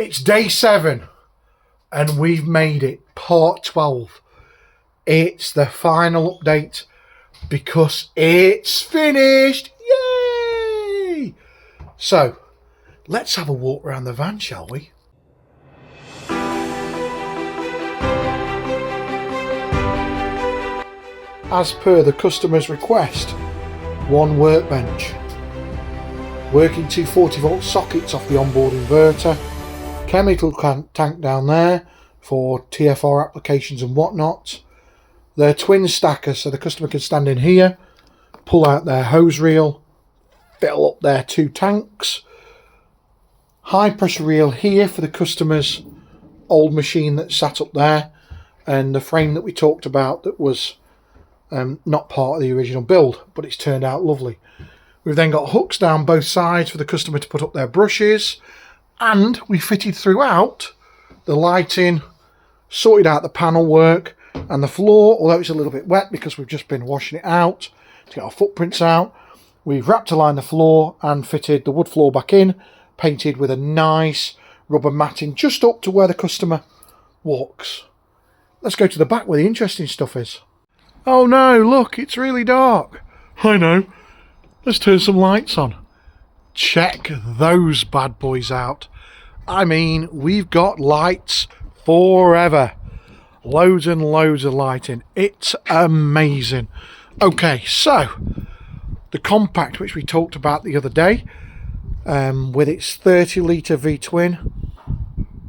It's day 7 and we've made it, part 12. It's the final update because it's finished. Yay! So let's have a walk around the van, shall we? As per the customer's request, one workbench, working 240 volt sockets off the onboard inverter, chemical tank down there for TFR applications and whatnot. Their twin stacker, so the customer can stand in here, pull out their hose reel, fill up their 2 tanks. High pressure reel here for the customer's old machine that sat up there, and the frame that we talked about that was not part of the original build, but it's turned out lovely. We've then got hooks down both sides for the customer to put up their brushes, and we fitted throughout the lighting, sorted out the panel work and the floor, although it's a little bit wet because we've just been washing it out to get our footprints out. We've wrapped align the floor and fitted the wood floor back in, painted with a nice rubber matting just up to where the customer walks. Let's go to the back where the interesting stuff is. Oh no, look, it's really dark. I know. Let's turn some lights on. Check those bad boys out. I mean, we've got lights forever. Loads and loads of lighting. It's amazing. Okay, so the compact, which we talked about the other day, with its 30 litre V-twin,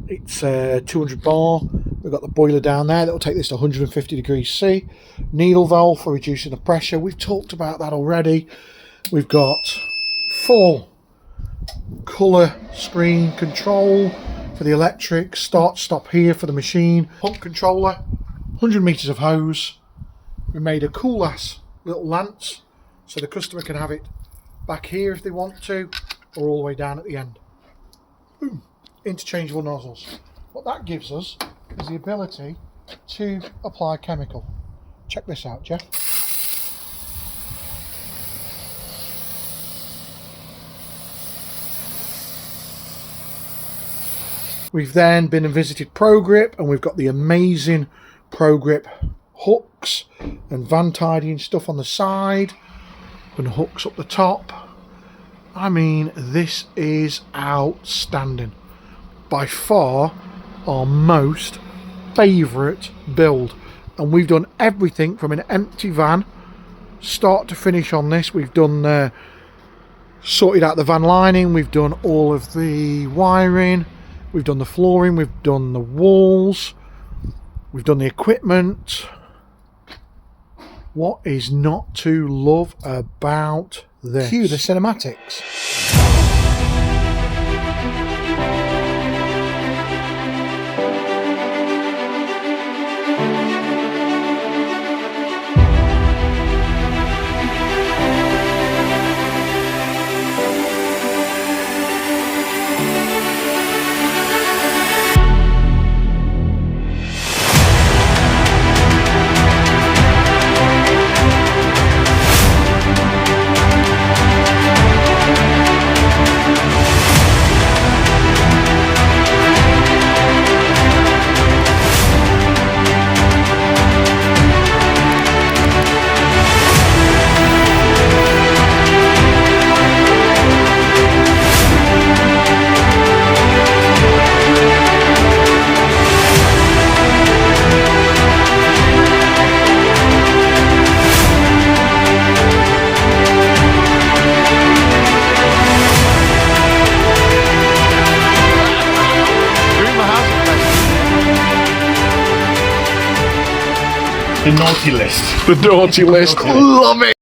it's 200 bar. We've got the boiler down there that will take this to 150 degrees C. Needle valve for reducing the pressure. We've talked about that already. We've got full colour screen control for the electric. Start stop here for the machine. Pump controller. 100 metres of hose. We made a cool ass little lance so the customer can have it back here if they want to, or all the way down at the end. Boom. Interchangeable nozzles. What that gives us is the ability to apply chemical. Check this out, Jeff. We've then been and visited ProGrip, and we've got the amazing ProGrip hooks and van tidying stuff on the side and hooks up the top. I mean, this is outstanding. By far our most favourite build, and we've done everything from an empty van start to finish on this. We've done sorted out the van lining, we've done all of the wiring, we've done the flooring, we've done the walls, we've done the equipment. What is not to love about this? Cue the cinematics. The naughty list. The naughty list. Love it.